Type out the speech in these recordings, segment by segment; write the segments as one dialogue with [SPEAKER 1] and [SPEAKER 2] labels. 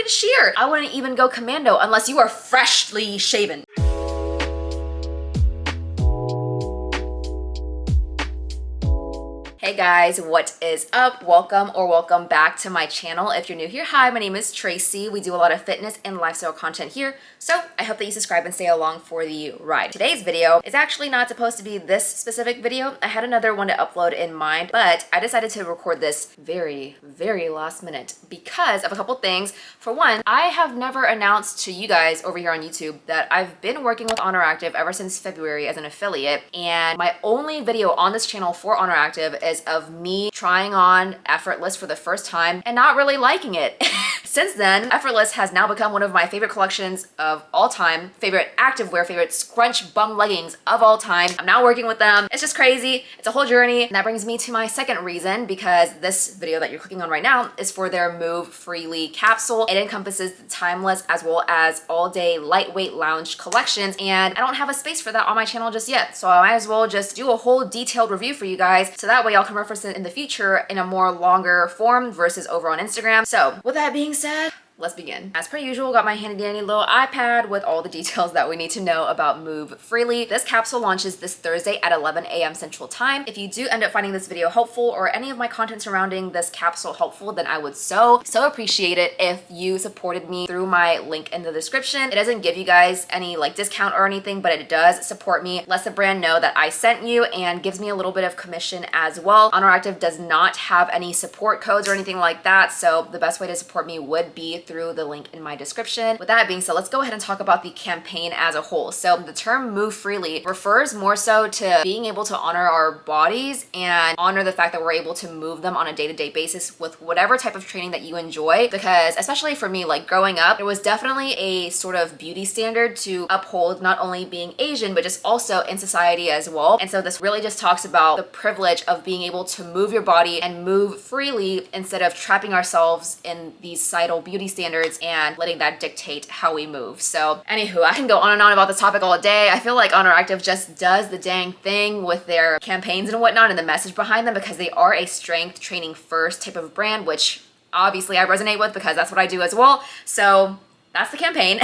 [SPEAKER 1] freaking sheer. I wouldn't even go commando unless you are freshly shaven. Hey guys, what is up? Welcome back to my channel. If you're new here, hi, my name is Tracy. We do a lot of fitness and lifestyle content here, so I hope that you subscribe and stay along for the ride. Today's video is actually not supposed to be this specific video. I had another one to upload in mind, but I decided to record this very last minute because of a couple things. For one, I have never announced to you guys over here on YouTube that I've been working with ONER Active ever since February as an affiliate, and my only video on this channel for ONER Active is of me trying on Effortless for the first time and not really liking it. Since then, Effortless has now become one of my favorite collections of all time, favorite activewear, favorite scrunch bum leggings of all time. I'm now working with them. It's just crazy. It's a whole journey. And that brings me to my second reason, because this video that you're clicking on right now is for their Move Freely capsule. It encompasses the timeless as well as all-day lightweight lounge collections, and I don't have a space for that on my channel just yet. So I might as well just do a whole detailed review for you guys, so that way y'all can reference it in the future in a more longer form versus over on Instagram. So with that being said, let's begin. As per usual, got my handy dandy little iPad with all the details that we need to know about Move Freely. This capsule launches this Thursday at 11 a.m. Central Time. If you do end up finding this video helpful or any of my content surrounding this capsule helpful, then I would so appreciate it if you supported me through my link in the description. It doesn't give you guys any like discount or anything, but it does support me, lets the brand know that I sent you, and gives me a little bit of commission as well. ONER Active does not have any support codes or anything like that, so the best way to support me would be through the link in my description. With that being said, let's go ahead and talk about the campaign as a whole. So the term Move Freely refers more so to being able to honor our bodies and honor the fact that we're able to move them on a day-to-day basis with whatever type of training that you enjoy. Because especially for me, like growing up, there was definitely a sort of beauty standard to uphold, not only being Asian, but just also in society as well. And so this really just talks about the privilege of being able to move your body and move freely instead of trapping ourselves in these societal beauty standards and letting that dictate how we move. So anywho, I can go on and on about this topic all day. I feel like ONER Active just does the dang thing with their campaigns and whatnot and the message behind them, because they are a strength training first type of brand, which obviously I resonate with because that's what I do as well. So that's the campaign.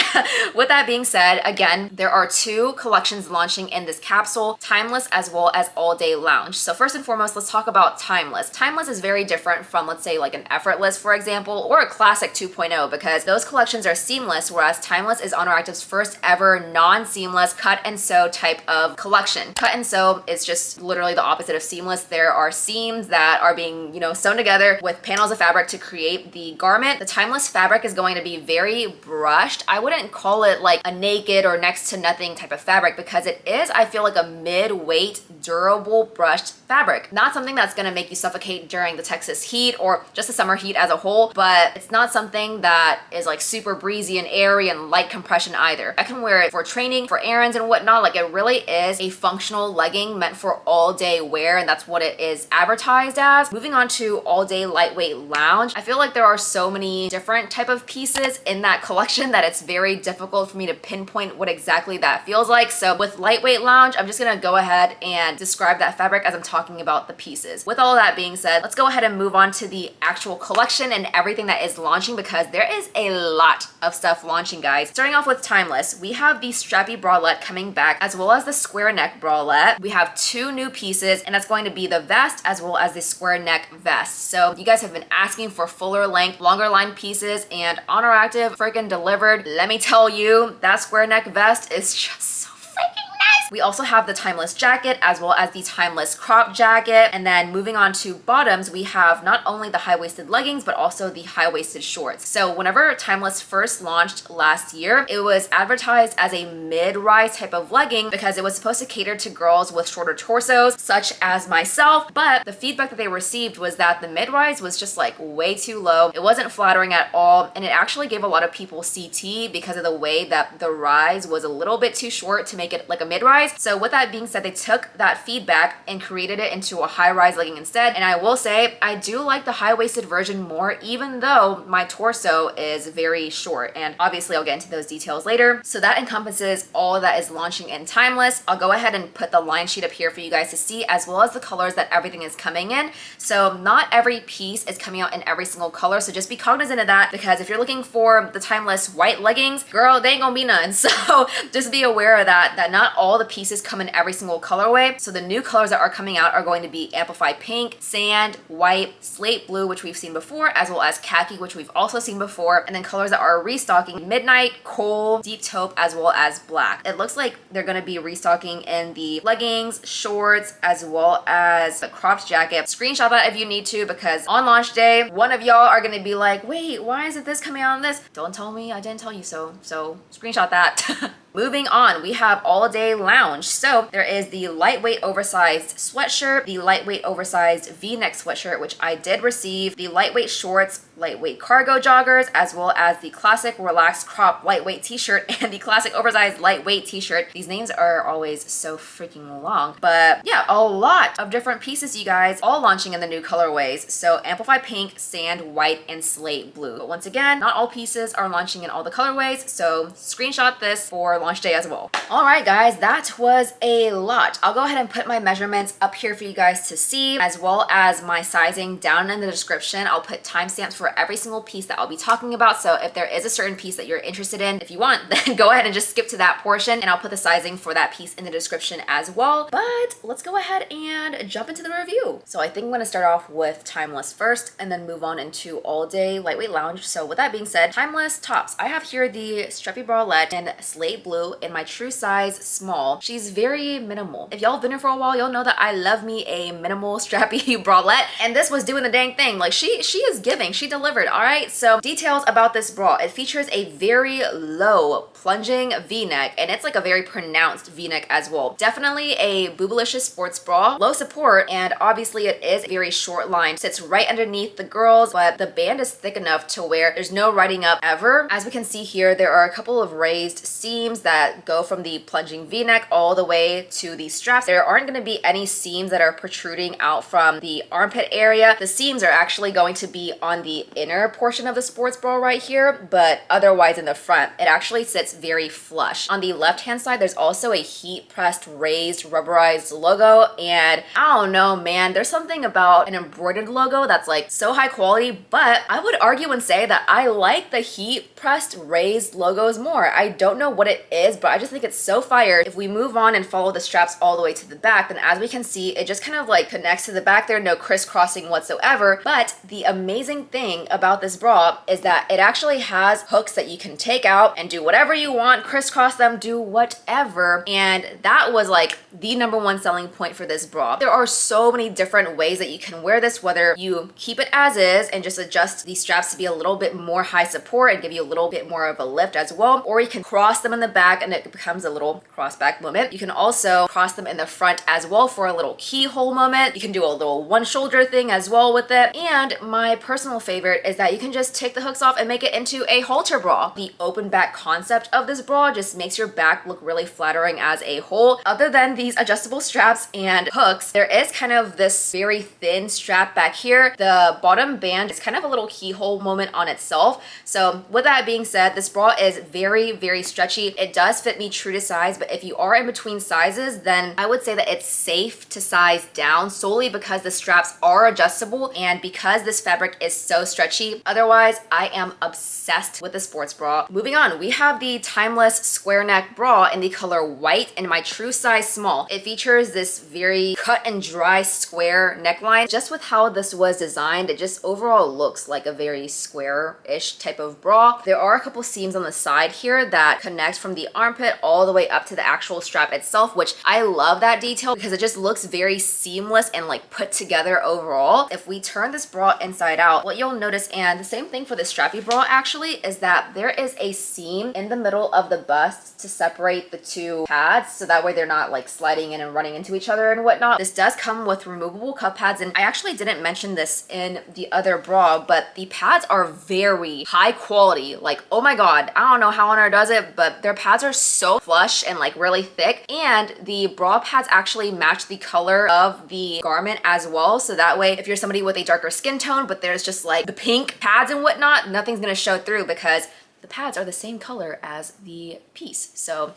[SPEAKER 1] With that being said, again, there are two collections launching in this capsule, Timeless as well as All Day Lounge. So first and foremost, let's talk about Timeless. Timeless is very different from, let's say, like an Effortless, for example, or a Classic 2.0, because those collections are seamless, whereas Timeless is ONER Active's first ever non-seamless cut and sew type of collection. Cut and sew is just literally the opposite of seamless. There are seams that are being, sewn together with panels of fabric to create the garment. The Timeless fabric is going to be very brushed. I wouldn't call it like a naked or next to nothing type of fabric, because it is, I feel like, a mid-weight, durable brushed fabric. Not something that's gonna make you suffocate during the Texas heat or just the summer heat as a whole, but it's not something that is like super breezy and airy and light compression either. I can wear it for training, for errands and whatnot. Like, it really is a functional legging meant for all day wear, and that's what it is advertised as. Moving on to All Day Lightweight Lounge, I feel like there are so many different type of pieces in that collection that it's very difficult for me to pinpoint what exactly that feels like. So with Lightweight Lounge, I'm just gonna go ahead and describe that fabric as I'm talking about the pieces. With all that being said, let's go ahead and move on to the actual collection and everything that is launching, because there is a lot of stuff launching, guys. Starting off with Timeless, we have the Strappy Bralette coming back, as well as the square neck bralette. We have two new pieces, and that's going to be the vest as well as the square neck vest. So you guys have been asking for fuller length, longer line pieces, and ONER Active freaking delivered. Let me tell you, that square neck vest is just so freaking nice. We also have the Timeless jacket as well as the Timeless crop jacket. And then moving on to bottoms, we have not only the high-waisted leggings, but also the high-waisted shorts. So whenever Timeless first launched last year, it was advertised as a mid-rise type of legging because it was supposed to cater to girls with shorter torsos, such as myself. But the feedback that they received was that the mid-rise was just like way too low. It wasn't flattering at all, and it actually gave a lot of people CT because of the way that the rise was a little bit too short to make it like a mid-rise. rise. So with that being said, they took that feedback and created it into a high-rise legging instead. And I will say, I do like the high-waisted version more, even though my torso is very short. And obviously I'll get into those details later. So that encompasses all that is launching in Timeless. I'll go ahead and put the line sheet up here for you guys to see, as well as the colors that everything is coming in. So not every piece is coming out in every single color. So just be cognizant of that, because if you're looking for the Timeless white leggings, girl, they ain't gonna be none. So just be aware of that not all the pieces come in every single colorway. So the new colors that are coming out are going to be Amplified Pink, Sand, White, Slate Blue, which we've seen before, as well as Khaki, which we've also seen before. And then colors that are restocking: Midnight, Coal, Deep Taupe, as well as Black. It looks like they're gonna be restocking in the leggings, shorts, as well as the cropped jacket. Screenshot that if you need to, because on launch day, one of y'all are gonna be like, wait, why isn't this coming out on this? Don't tell me I didn't tell you so. So screenshot that. Moving on, we have All Day Lounge. So there is the lightweight oversized sweatshirt, the lightweight oversized V-neck sweatshirt, which I did receive, the lightweight shorts, lightweight cargo joggers, as well as the classic relaxed crop lightweight t-shirt and the classic oversized lightweight t-shirt. These names are always so freaking long, but yeah, a lot of different pieces, you guys, all launching in the new colorways. So Amplified Pink, Sand, White, and Slate Blue. But once again, not all pieces are launching in all the colorways, so screenshot this for launch day as well. All right, guys, that was a lot. I'll go ahead and put my measurements up here for you guys to see, as well as my sizing down in the description. I'll put timestamps for every single piece that I'll be talking about. So if there is a certain piece that you're interested in, if you want, then go ahead and just skip to that portion, and I'll put the sizing for that piece in the description as well. But let's go ahead and jump into the review. So I think I'm gonna start off with Timeless first and then move on into All Day Lightweight Lounge. So with that being said, Timeless tops. I have here the Strappy Bralette in Slate Blue in my true size small. She's very minimal. If y'all have been here for a while, you'll know that I love me a minimal strappy bralette, and this was doing the dang thing. Like she is giving, she delivered. All right, so details about this bra. It features a very low plunging v-neck, and it's like a very pronounced v-neck as well. Definitely a boobylicious sports bra, low support, and obviously it is very short line. Sits right underneath the girls, but the band is thick enough to where there's no riding up ever. As we can see here, there are a couple of raised seams that go from the plunging v-neck all the way to the straps. There aren't going to be any seams that are protruding out from the armpit area. The seams are actually going to be on the inner portion of the sports bra right here, but otherwise in the front, it actually sits very flush. On the left hand side, there's also a heat pressed raised rubberized logo, and I don't know, man, there's something about an embroidered logo that's like so high quality, but I would argue and say that I like the heat pressed raised logos more. I don't know what it is, but I just think it's so fire. If we move on and follow the straps all the way to the back, then as we can see, it just kind of like connects to the back there, no crisscrossing whatsoever. But the amazing thing about this bra is that it actually has hooks that you can take out and do whatever you want, crisscross them, do whatever. And that was like the #1 selling point for this bra. There are so many different ways that you can wear this, whether you keep it as is and just adjust these straps to be a little bit more high support and give you a little bit more of a lift as well, or you can cross them in the back and it becomes a little cross back moment. You can also cross them in the front as well for a little keyhole moment. You can do a little one shoulder thing as well with it. And my personal favorite is that you can just take the hooks off and make it into a halter bra. The open back concept of this bra just makes your back look really flattering as a whole. Other than these adjustable straps and hooks, there is kind of this very thin strap back here. The bottom band is kind of a little keyhole moment on itself. So with that being said, this bra is very, very stretchy. It does fit me true to size, but if you are in between sizes, then I would say that it's safe to size down solely because the straps are adjustable and because this fabric is so stretchy. Otherwise, I am obsessed with the sports bra. Moving on, we have the Timeless square neck bra in the color white in my true size small. It features this very cut and dry square neckline. Just with how this was designed, it just overall looks like a very square-ish type of bra. There are a couple seams on the side here that connect from the armpit all the way up to the actual strap itself, which I love that detail because it just looks very seamless and like put together overall. If we turn this bra inside out, what you'll notice, and the same thing for the strappy bra actually, is that there is a seam in the middle of the bust to separate the two pads so that way they're not like sliding in and running into each other and whatnot. This does come with removable cup pads, and I actually didn't mention this in the other bra, but the pads are very high quality. Like, oh my god, I don't know how ONER does it, but their pads are so flush and like really thick, and the bra pads actually match the color of the garment as well. So that way, if you're somebody with a darker skin tone, but there's just like the pink pads and whatnot, nothing's gonna show through because the pads are the same color as the piece. So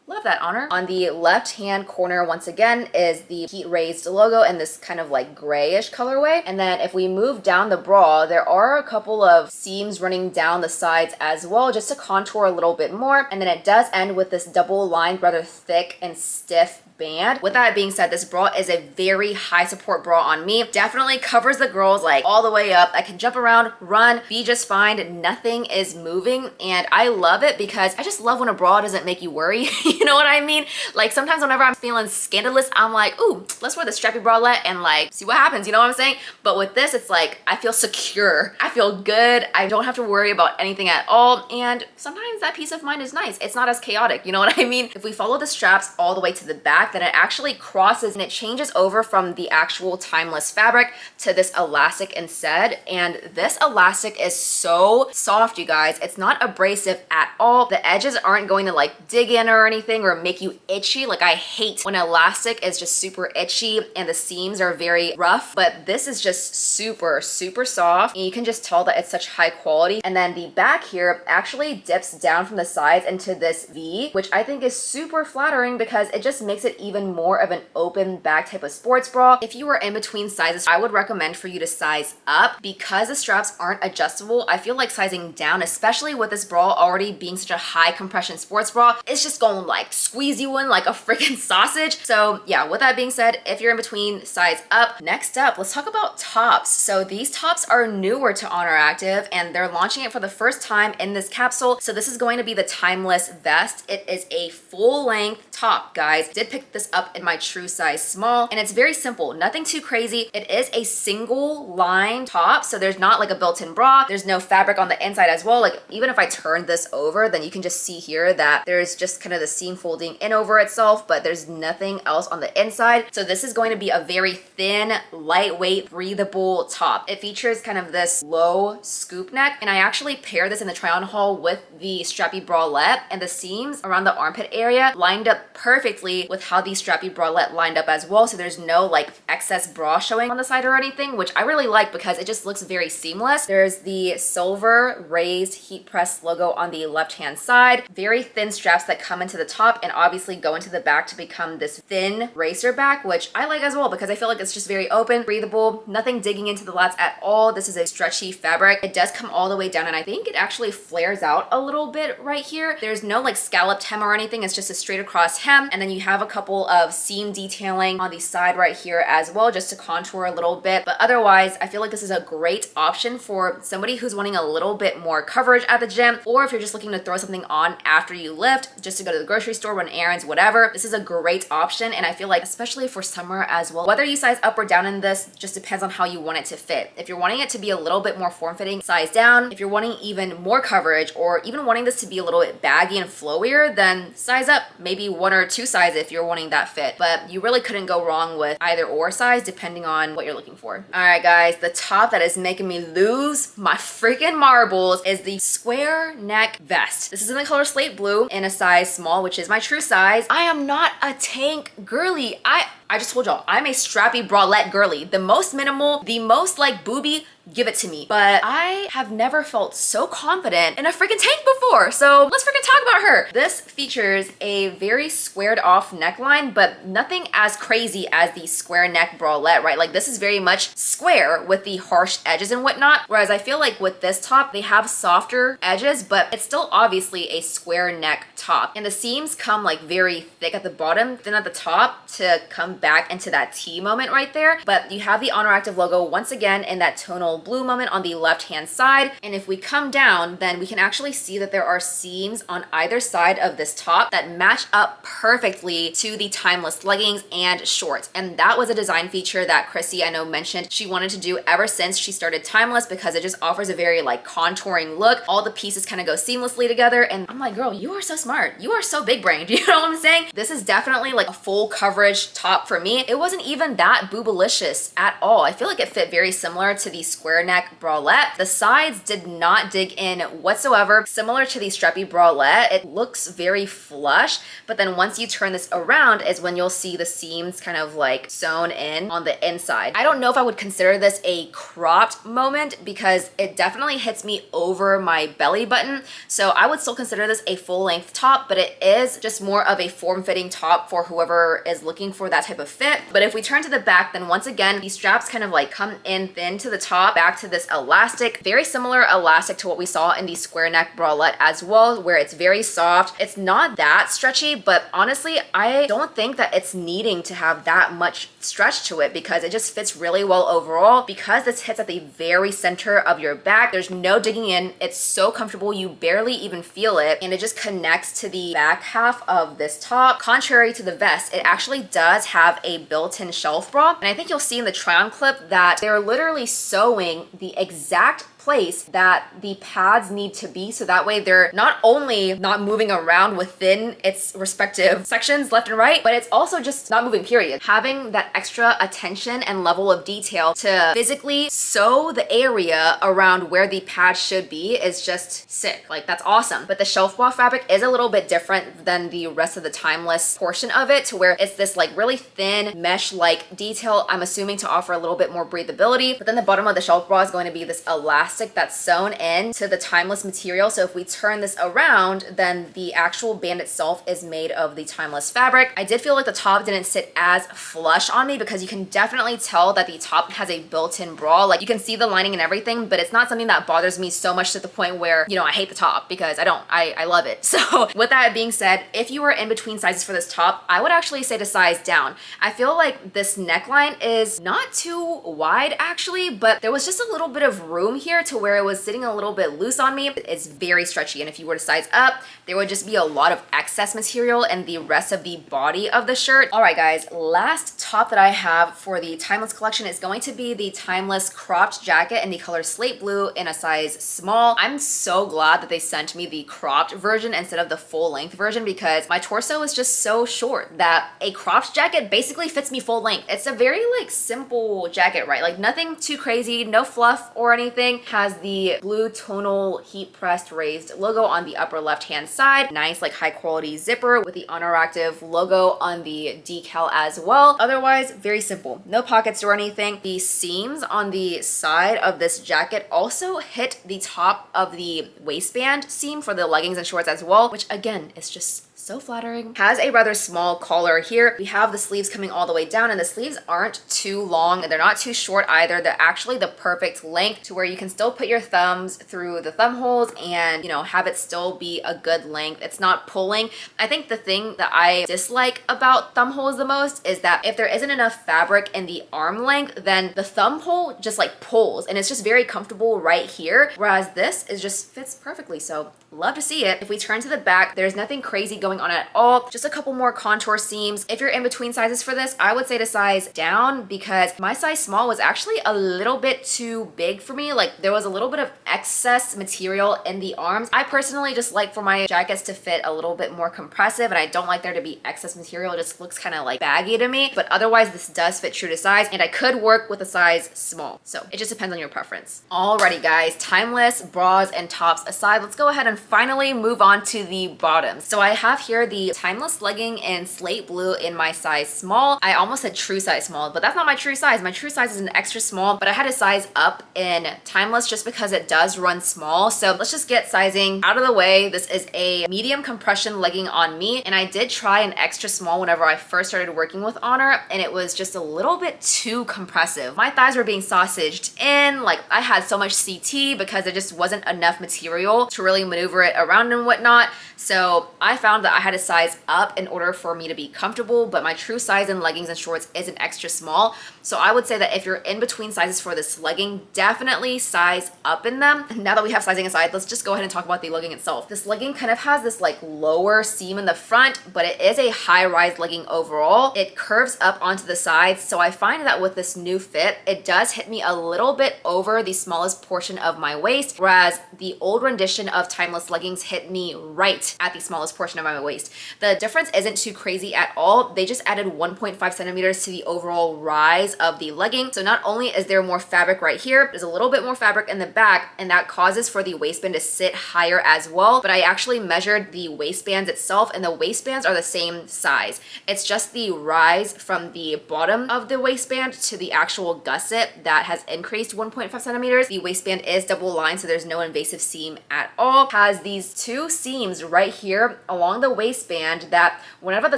[SPEAKER 1] love that, Honor. On the left hand corner, once again, is the heat raised logo in this kind of like grayish colorway. And then if we move down the bra, there are a couple of seams running down the sides as well, just to contour a little bit more. And then it does end with this double lined, rather thick and stiff band. With that being said, this bra is a very high support bra on me. Definitely covers the girls like all the way up. I can jump around, run, be just fine. Nothing is moving, and I love it because I just love when a bra doesn't make you worry. You know what I mean? Like sometimes whenever I'm feeling scandalous, I'm like, ooh, let's wear the strappy bralette and like see what happens. You know what I'm saying? But with this, it's like I feel secure. I feel good. I don't have to worry about anything at all. And sometimes that peace of mind is nice. It's not as chaotic. You know what I mean? If we follow the straps all the way to the back, then it actually crosses and it changes over from the actual timeless fabric to this elastic instead. And this elastic is so soft, you guys. It's not abrasive at all. The edges aren't going to like dig in or anything or make you itchy. Like I hate when elastic is just super itchy and the seams are very rough, but this is just super, super soft. And you can just tell that it's such high quality. And then the back here actually dips down from the sides into this V, which I think is super flattering because it just makes it even more of an open back type of sports bra. If you are in between sizes, I would recommend for you to size up because the straps aren't adjustable. I feel like sizing down, especially with this bra already being such a high compression sports bra, it's just going to like squeeze you in like a freaking sausage. So yeah, with that being said, if you're in between, size up. Next up, let's talk about tops. So these tops are newer to Honor Active and they're launching it for the first time in this capsule. So this is going to be the timeless vest. It is a full length top, guys. Did pick this up in my true size small, and it's very simple, nothing too crazy. It is a single line top, so there's not like a built-in bra. There's no fabric on the inside as well. Like even if I turn this over, then you can just see here that there's just kind of the seam folding in over itself, but there's nothing else on the inside. So this is going to be a very thin, lightweight, breathable top. It features kind of this low scoop neck, and I actually paired this in the try-on haul with the strappy bralette, and the seams around the armpit area lined up perfectly with how the strappy bralette lined up as well. So there's no like excess bra showing on the side or anything, which I really like because it just looks very seamless. There's the silver raised heat press logo on the left hand side, very thin straps that come into the top and obviously go into the back to become this thin racer back, which I like as well because I feel like it's just very open, breathable, nothing digging into the lats at all. This is a stretchy fabric. It does come all the way down, and I think it actually flares out a little bit right here. There's no like scalloped hem or anything. It's just a straight across hem, and then you have a couple of seam detailing on the side right here as well, just to contour a little bit. But otherwise, I feel like this is a great option for somebody who's wanting a little bit more coverage at the gym, or if you're just looking to throw something on after you lift, just to go to the grocery store, run errands, whatever. This is a great option, and I feel like especially for summer as well, whether you size up or down in this just depends on how you want it to fit. If you're wanting it to be a little bit more form-fitting, size down. If you're wanting even more coverage, or even wanting this to be a little bit baggy and flowier, then size up, maybe 1 or 2 sizes if you're wanting that fit. But you really couldn't go wrong with either or size depending on what you're looking for. All right, guys, the top that is making me lose my freaking marbles is the square neck vest. This is in the color slate blue in a size small, which is my true size. I am not a tank girly. I just told y'all, I'm a strappy bralette girly. The most minimal, the most like booby, give it to me. But I have never felt so confident in a freaking tank before. So let's freaking talk about her. This features a very squared off neckline, but nothing as crazy as the square neck bralette, right? Like this is very much square with the harsh edges and whatnot. Whereas I feel like with this top, they have softer edges, but it's still obviously a square neck top. And the seams come like very thick at the bottom, then at the top to come back into that T moment right there. But you have the Honor Active logo once again in that tonal blue moment on the left hand side. And if we come down, then we can actually see that there are seams on either side of this top that match up perfectly to the timeless leggings and shorts. And that was a design feature that Chrissy, I know, mentioned she wanted to do ever since she started Timeless, because it just offers a very like contouring look. All the pieces kind of go seamlessly together. And I'm like, girl, you are so smart. You are so big brained. You know what I'm saying? This is definitely like a full coverage top for me. It wasn't even that boobalicious at all. I feel like it fit very similar to the square neck bralette. The sides did not dig in whatsoever. Similar to the Strappy bralette, it looks very flush, but then once you turn this around is when you'll see the seams kind of like sewn in on the inside. I don't know if I would consider this a cropped moment because it definitely hits me over my belly button. So I would still consider this a full length top, but it is just more of a form-fitting top for whoever is looking for that type of fit. But if we turn to the back, then once again, these straps kind of like come in thin to the top, back to this elastic, very similar elastic to what we saw in the square neck bralette as well, where it's very soft. It's not that stretchy, but honestly, I don't think that it's needing to have that much stretch to it because it just fits really well overall. Because this hits at the very center of your back, there's no digging in. It's so comfortable, you barely even feel it, and it just connects to the back half of this top. Contrary to the vest, it actually does have a built-in shelf bra, and I think you'll see in the try-on clip that they're literally sewing the exact place that the pads need to be, so that way they're not only not moving around within its respective sections left and right, but it's also just not moving, period. Having that extra attention and level of detail to physically sew the area around where the pad should be is just sick. Like, that's awesome. But the shelf bra fabric is a little bit different than the rest of the Timeless portion of it, to where it's this like really thin mesh-like detail, I'm assuming to offer a little bit more breathability. But then the bottom of the shelf bra is going to be this elastic that's sewn in to the Timeless material. So if we turn this around, then the actual band itself is made of the Timeless fabric. I did feel like the top didn't sit as flush on me because you can definitely tell that the top has a built-in bra. Like, you can see the lining and everything, but it's not something that bothers me so much to the point where, you know, I hate the top, because I don't. I love it. So with that being said, if you were in between sizes for this top, I would actually say to size down. I feel like this neckline is not too wide actually, but there was just a little bit of room here to where it was sitting a little bit loose on me. It's very stretchy, and if you were to size up, there would just be a lot of excess material in the rest of the body of the shirt. All right, guys, last top that I have for the Timeless collection is going to be the Timeless cropped jacket in the color slate blue in a size small. I'm so glad that they sent me the cropped version instead of the full length version, because my torso is just so short that a cropped jacket basically fits me full length. It's a very like simple jacket, right? Like, nothing too crazy, no fluff or anything. Has the blue tonal heat pressed raised logo on the upper left hand side. Nice like high quality zipper with the ONER active logo on the decal as well. Otherwise, very simple. No pockets or anything. The seams on the side of this jacket also hit the top of the waistband seam for the leggings and shorts as well, which again is just so flattering. Has a rather small collar here. We have the sleeves coming all the way down, and the sleeves aren't too long and they're not too short either. They're actually the perfect length to where you can still put your thumbs through the thumb holes and, you know, have it still be a good length. It's not pulling. I think the thing that I dislike about thumb holes the most is that if there isn't enough fabric in the arm length, then the thumb hole just like pulls, and it's just very comfortable right here, whereas this is just fits perfectly. So love to see it. If we turn to the back, there's nothing crazy going on at all. Just a couple more contour seams. If you're in between sizes for this, I would say to size down, because my size small was actually a little bit too big for me. Like, there was a little bit of excess material in the arms. I personally just like for my jackets to fit a little bit more compressive, and I don't like there to be excess material. It just looks kind of like baggy to me, but otherwise this does fit true to size, and I could work with a size small. So it just depends on your preference. Alrighty guys, Timeless bras and tops aside, let's go ahead and finally move on to the bottoms. So I have here the Timeless legging in slate blue in my size small. I almost said true size small, but that's not my true size. My true size is an extra small, but I had to size up in Timeless just because it does run small. So let's just get sizing out of the way. This is a medium compression legging on me, and I did try an extra small whenever I first started working with ONER, and it was just a little bit too compressive. My thighs were being sausaged in, like I had so much CT because there just wasn't enough material to really maneuver it around and whatnot. So I found that I had to size up in order for me to be comfortable, but my true size in leggings and shorts is an extra small. So I would say that if you're in between sizes for this legging, definitely size up in them. Now that we have sizing aside, let's just go ahead and talk about the legging itself. This legging kind of has this like lower seam in the front, but it is a high-rise legging overall. It curves up onto the sides, so I find that with this new fit, it does hit me a little bit over the smallest portion of my waist, whereas the old rendition of Timeless leggings hit me right at the smallest portion of my waist. The difference isn't too crazy at all. They just added 1.5 centimeters to the overall rise rise of the legging. So not only is there more fabric right here, there's a little bit more fabric in the back, and that causes for the waistband to sit higher as well. But I actually measured the waistbands itself, and the waistbands are the same size. It's just the rise from the bottom of the waistband to the actual gusset that has increased 1.5 centimeters. The waistband is double lined, so there's no invasive seam at all. Has these two seams right here along the waistband that whenever the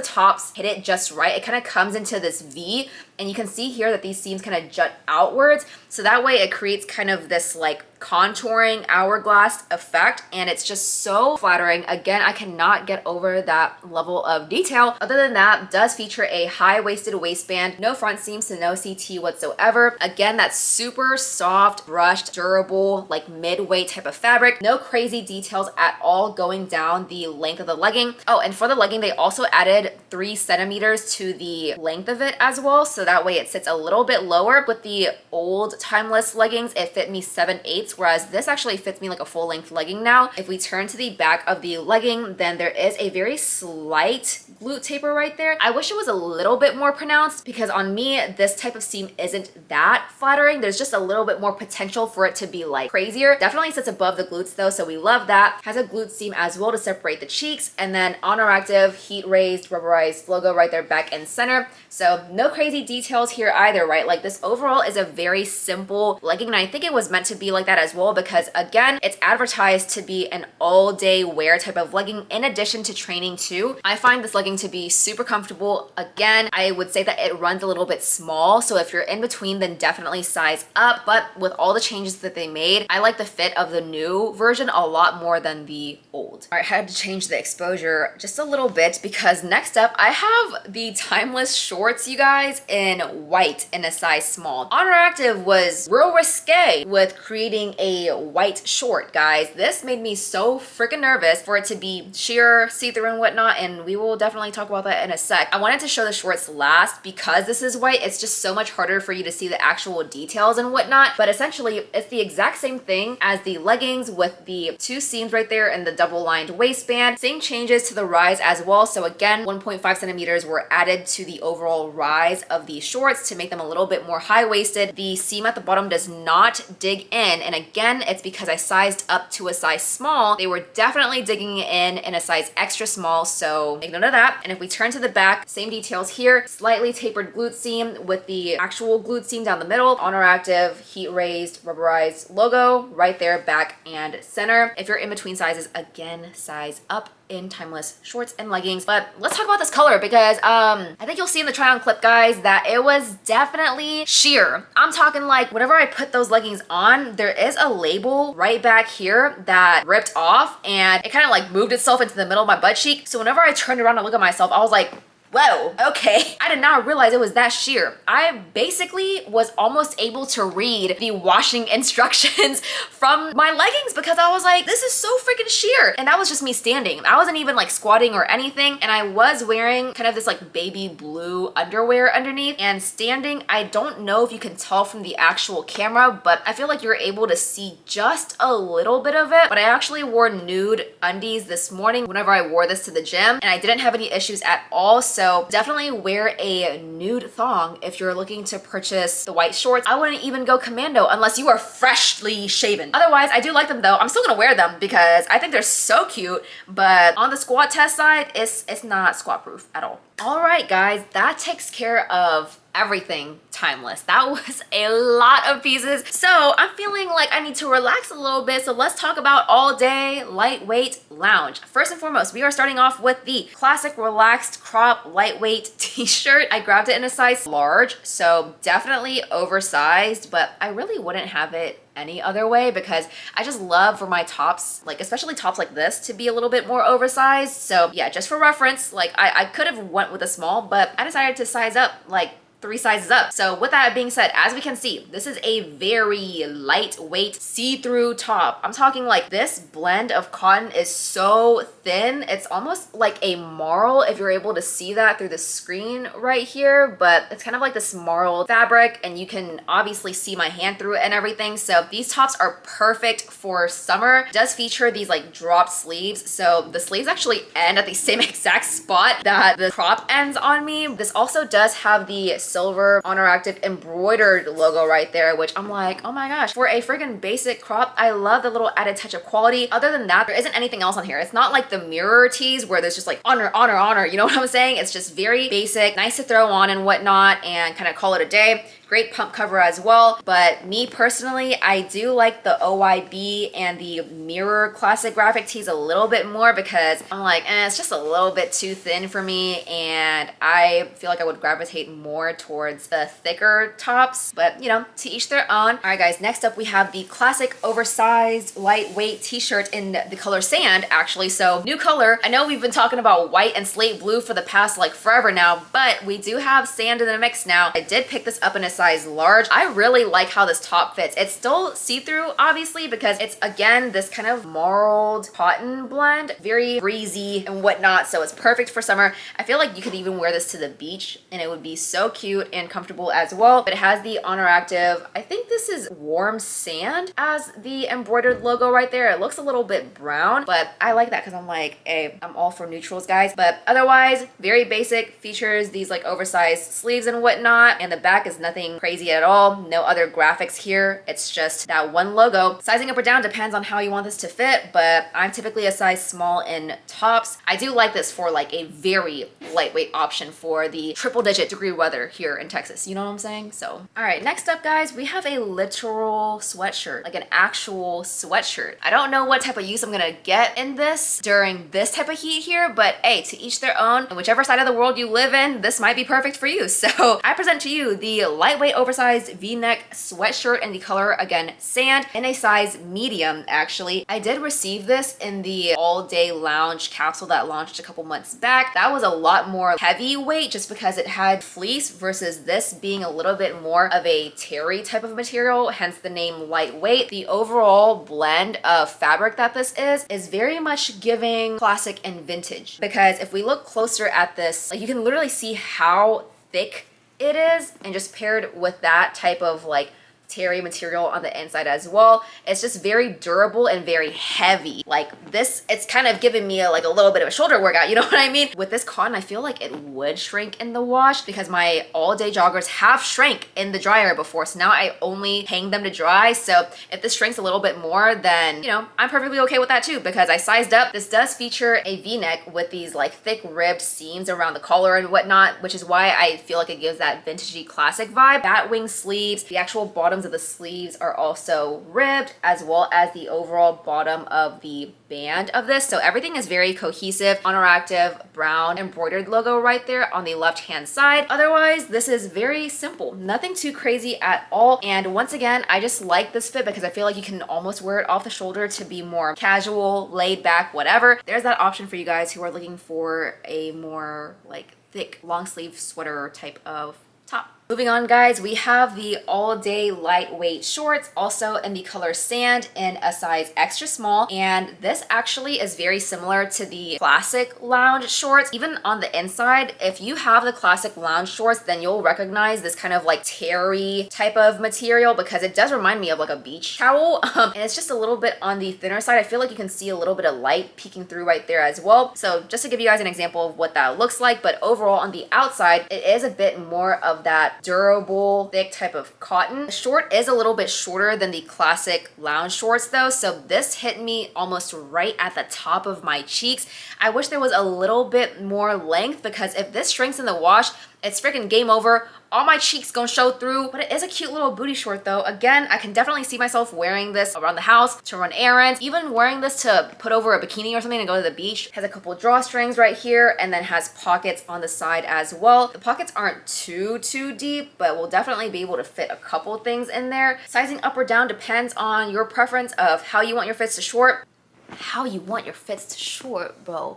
[SPEAKER 1] tops hit it just right, it kind of comes into this V, and you can see here that these seams kind of jut outwards. So that way it creates kind of this like contouring hourglass effect, and it's just so flattering. Again, I cannot get over that level of detail. Other than that, does feature a high-waisted waistband, no front seams, so no CT whatsoever. Again, that's super soft, brushed, durable, like mid-weight type of fabric. No crazy details at all going down the length of the legging. Oh, and for the legging, they also added 3 centimeters to the length of it as well, so that way it sits a little bit lower. With the old Timeless leggings, it fit me 7/8, whereas this actually fits me like a full-length legging now. If we turn to the back of the legging, then there is a very slight glute taper right there. I wish it was a little bit more pronounced, because on me, this type of seam isn't that flattering. There's just a little bit more potential for it to be like crazier. Definitely sits above the glutes though, so we love that. Has a glute seam as well to separate the cheeks, and then ONER Active heat raised rubberized logo right there back and center. So no crazy details here either, right? Like this overall is a very simple legging, and I think it was meant to be like that as well, because again, it's advertised to be an all-day wear type of legging in addition to training too. I find this legging to be super comfortable. Again, I would say that it runs a little bit small, so if you're in between, then definitely size up. But with all the changes that they made, I like the fit of the new version a lot more than the old. All right, I had to change the exposure just a little bit, because next up I have the Timeless shorts, you guys, in white in a size small. ONER Active was real risque with creating a white short, guys. This made me so freaking nervous for it to be sheer, see-through and whatnot, and we will definitely talk about that in a sec. I wanted to show the shorts last because this is white. It's just so much harder for you to see the actual details and whatnot, but essentially it's the exact same thing as the leggings with the 2 seams right there and the double-lined waistband. Same changes to the rise as well. So again, 1.5 centimeters were added to the overall rise of the shorts to make them a little bit more high-waisted. The seam at the bottom does not dig in, and again, it's because I sized up to a size small. They were definitely digging in a size extra small, so make note of that. And if we turn to the back, same details here. Slightly tapered glute seam with the actual glute seam down the middle. ONER Active heat raised rubberized logo right there back and center. If you're in between sizes, again, size up in Timeless shorts and leggings. But let's talk about this color, because I think you'll see in the try on clip, guys, that it was definitely sheer. I'm talking like whenever I put those leggings on, there is a label right back here that ripped off, and it kind of like moved itself into the middle of my butt cheek. So whenever I turned around to look at myself, I was like, whoa, okay. I did not realize it was that sheer. I basically was almost able to read the washing instructions from my leggings, because I was like, this is so freaking sheer. And that was just me standing. I wasn't even like squatting or anything. And I was wearing kind of this like baby blue underwear underneath. And standing, I don't know if you can tell from the actual camera, but I feel like you're able to see just a little bit of it. But I actually wore nude undies this morning whenever I wore this to the gym, and I didn't have any issues at all. So definitely wear a nude thong if you're looking to purchase the white shorts. I wouldn't even go commando unless you are freshly shaven. Otherwise, I do like them though. I'm still gonna wear them because I think they're so cute, but on the squat test side, it's not squat proof at all. All right, guys, that takes care of everything Timeless. That was a lot of pieces. So I'm feeling like I need to relax a little bit. So let's talk about all day lightweight lounge. First and foremost, we are starting off with the classic relaxed crop lightweight t-shirt. I grabbed it in a size large, so definitely oversized, but I really wouldn't have it any other way, because I just love for my tops, like especially tops like this, to be a little bit more oversized. So yeah, just for reference, like I could have went with a small, but I decided to size up like 3 sizes up. So with that being said, as we can see, this is a very lightweight see-through top. I'm talking like this blend of cotton is so thin. It's almost like a marl, if you're able to see that through the screen right here, but it's kind of like this marl fabric, and you can obviously see my hand through it and everything. So these tops are perfect for summer. It does feature these like drop sleeves. So the sleeves actually end at the same exact spot that the crop ends on me. This also does have the silver Honor Active embroidered logo right there, which I'm like, oh my gosh, for a friggin' basic crop, I love the little added touch of quality. Other than that, there isn't anything else on here. It's not like the mirror tees where there's just like honor, honor, honor, you know what I'm saying? It's just very basic, nice to throw on and whatnot and kind of call it a day. Great pump cover as well. But me personally, I do like the OYB and the mirror classic graphic tees a little bit more because I'm like, it's just a little bit too thin for me, and I feel like I would gravitate more towards the thicker tops, but you know, to each their own. All right guys, next up we have the classic oversized lightweight t-shirt in the color sand, actually. So new color. I know we've been talking about white and slate blue for the past like forever now, but we do have sand in the mix now. I did pick this up in a size large. I really like how this top fits. It's still see-through obviously because it's again this kind of marled cotton blend, very breezy and whatnot, so it's perfect for summer. I feel like you could even wear this to the beach and it would be so cute and comfortable as well. But it has the Honor Active, I think this is warm sand as the embroidered logo right there. It looks a little bit brown, but I like that because I'm like, hey, I'm all for neutrals guys. But otherwise, very basic. Features these like oversized sleeves and whatnot, and the back is nothing crazy at all. No other graphics here. It's just that one logo. Sizing up or down depends on how you want this to fit, but I'm typically a size small in tops. I do like this for like a very lightweight option for the triple digit degree weather here in Texas. You know what I'm saying? So, all right, next up guys, we have a literal sweatshirt, like an actual sweatshirt. I don't know what type of use I'm gonna get in this during this type of heat here, but hey, to each their own. And whichever side of the world you live in, this might be perfect for you. So I present to you the lightweight oversized V-neck sweatshirt in the color, again, sand, in a size medium actually. I did receive this in the all day lounge capsule that launched a couple months back. That was a lot more heavyweight just because it had fleece versus this being a little bit more of a terry type of material, hence the name lightweight. The overall blend of fabric that this is very much giving classic and vintage, because if we look closer at this, like you can literally see how thick it is, and just paired with that type of like terry material on the inside as well, it's just very durable and very heavy. Like this, it's kind of giving me like a little bit of a shoulder workout, you know what I mean? With this cotton, I feel like it would shrink in the wash because my all-day joggers have shrank in the dryer before, so now I only hang them to dry. So if this shrinks a little bit more, then you know, I'm perfectly okay with that too, because I sized up. This does feature a v-neck with these like thick ribbed seams around the collar and whatnot, which is why I feel like it gives that vintagey classic vibe. Batwing sleeves, the actual bottoms of the sleeves are also ribbed, as well as the overall bottom of the band of this. So everything is very cohesive. Honor Active brown embroidered logo right there on the left hand side. Otherwise, this is very simple, nothing too crazy at all. And once again, I just like this fit because I feel like you can almost wear it off the shoulder to be more casual, laid back, whatever. There's that option for you guys who are looking for a more like thick long sleeve sweater type of top. Moving on guys, we have the all day lightweight shorts, also in the color sand in a size extra small. And this actually is very similar to the classic lounge shorts. Even on the inside, if you have the classic lounge shorts, then you'll recognize this kind of like terry type of material because it does remind me of like a beach towel. And it's just a little bit on the thinner side. I feel like you can see a little bit of light peeking through right there as well. So just to give you guys an example of what that looks like, but overall on the outside, it is a bit more of that durable, thick type of cotton. The short is a little bit shorter than the classic lounge shorts though, so this hit me almost right at the top of my cheeks. I wish there was a little bit more length because if this shrinks in the wash, it's freaking game over. All my cheeks gonna show through, but it is a cute little booty short though. Again, I can definitely see myself wearing this around the house, to run errands, even wearing this to put over a bikini or something and go to the beach. Has a couple drawstrings right here and then has pockets on the side as well. The pockets aren't too deep, but we'll definitely be able to fit a couple things in there. Sizing up or down depends on your preference of how you want your fits to short. How you want your fits to short, bro.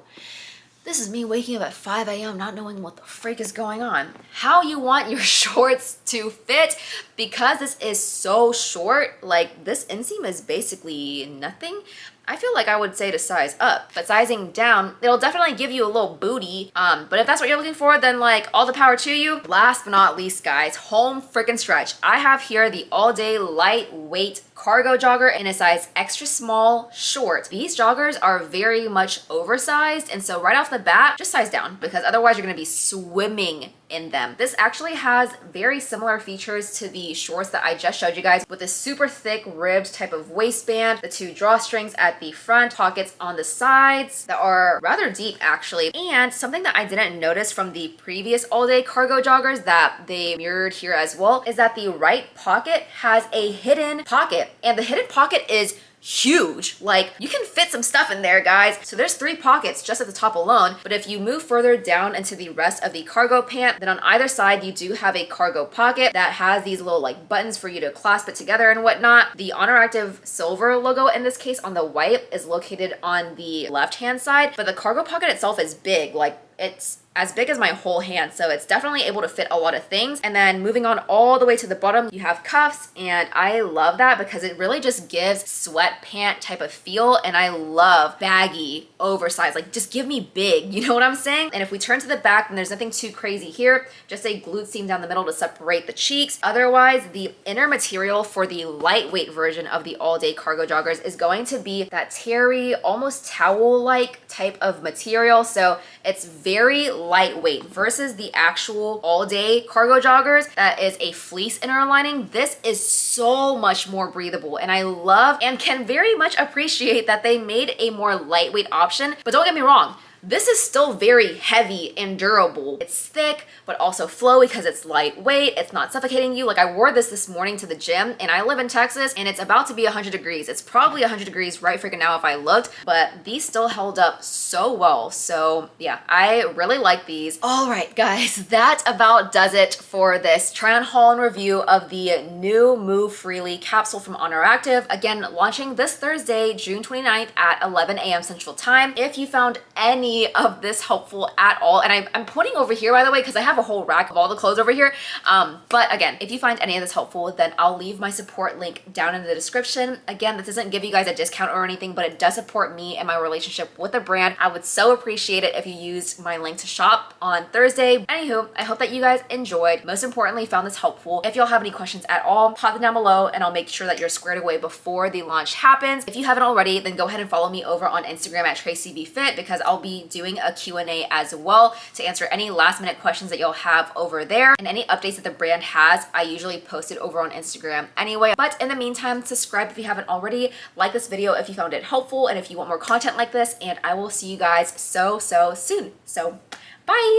[SPEAKER 1] This is me waking up at 5 a.m. not knowing what the freak is going on. How you want your shorts to fit, because this is so short, like this inseam is basically nothing. I feel like I would say to size up, but sizing down, it'll definitely give you a little booty. But if that's what you're looking for, then like all the power to you. Last but not least, guys, home freaking stretch. I have here the all day lightweight cargo jogger in a size extra small short. These joggers are very much oversized, and so right off the bat, just size down because otherwise you're gonna be swimming in them. This actually has very similar features to the shorts that I just showed you guys, with a super thick ribbed type of waistband, the 2 drawstrings at the front, pockets on the sides that are rather deep actually. And something that I didn't notice from the previous all-day cargo joggers that they mirrored here as well is that the right pocket has a hidden pocket, and the hidden pocket is huge. Like, you can fit some stuff in there, guys. So there's 3 pockets just at the top alone, but if you move further down into the rest of the cargo pant, then on either side you do have a cargo pocket that has these little like buttons for you to clasp it together and whatnot. The ONER Active Silver logo in this case on the white is located on the left hand side, but the cargo pocket itself is big. Like, it's as big as my whole hand, so it's definitely able to fit a lot of things. And then moving on all the way to the bottom, you have cuffs, and I love that because it really just gives sweat pant type of feel, and I love baggy, oversized, like just give me big, you know what I'm saying? And if we turn to the back, then there's nothing too crazy here, just a glute seam down the middle to separate the cheeks. Otherwise, the inner material for the lightweight version of the all-day cargo joggers is going to be that terry, almost towel-like type of material, so it's very lightweight versus the actual all-day cargo joggers that is a fleece inner lining. This is so much more breathable, and I love and can very much appreciate that they made a more lightweight option. But don't get me wrong, this is still very heavy and durable. It's thick, but also flowy because it's lightweight. It's not suffocating you. Like, I wore this morning to the gym, and I live in Texas, and it's about to be 100 degrees. It's probably 100 degrees right freaking now if I looked, but these still held up so well. So yeah, I really like these. All right, guys, that about does it for this try on haul and review of the new Move Freely capsule from ONER Active. Again, launching this Thursday, June 29th at 11 a.m. Central Time. If you found any of this helpful at all, and I'm pointing over here by the way because I have a whole rack of all the clothes over here, but again, if you find any of this helpful, then I'll leave my support link down in the description. Again, this doesn't give you guys a discount or anything, but it does support me and my relationship with the brand. I would so appreciate it if you used my link to shop on Thursday. Anywho, I hope that you guys enjoyed, most importantly found this helpful. If y'all have any questions at all, pop them down below and I'll make sure that you're squared away before the launch happens. If you haven't already, then go ahead and follow me over on Instagram at TracyBFit because I'll be doing a Q&A as well to answer any last minute questions that you'll have over there, and any updates that the brand has, I usually post it over on Instagram anyway. But in the meantime, subscribe if you haven't already, like this video if you found it helpful and if you want more content like this, and I will see you guys so soon. So bye.